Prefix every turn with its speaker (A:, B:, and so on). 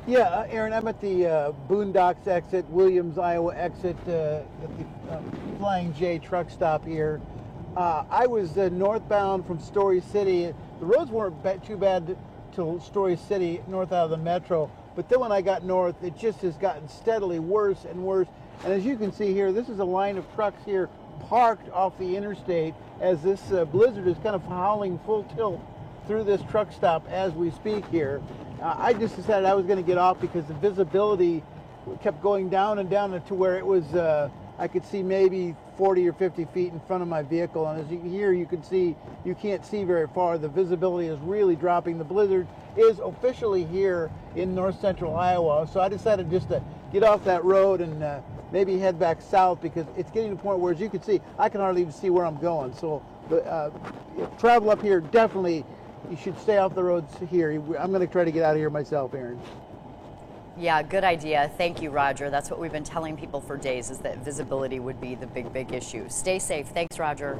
A: Yeah, Aaron, I'm at the Boondocks exit, Williams, Iowa exit, at the Flying J truck stop here. I was northbound from Story City. The roads weren't too bad till Story City, north out of the metro. But then when I got north, it just has gotten steadily worse and worse. And as you can see here, this is a line of trucks here parked off the interstate as this blizzard is kind of howling full tilt through this truck stop as we speak here. I just decided I was going to get off because the visibility kept going down and down to where it was, I could see maybe 40 or 50 feet in front of my vehicle. And as you here, you can see, you can't see very far. The visibility is really dropping. The blizzard is officially here in north central Iowa. So I decided just to get off that road and maybe head back south because it's getting to the point where, as you can see, I can hardly even see where I'm going. So the travel up here, definitely you should stay off the roads here. I'm going to try to get out of here myself, Aaron.
B: Yeah, good idea. Thank you, Roger. That's what we've been telling people for days, is that visibility would be the big issue. Stay safe. Thanks, Roger.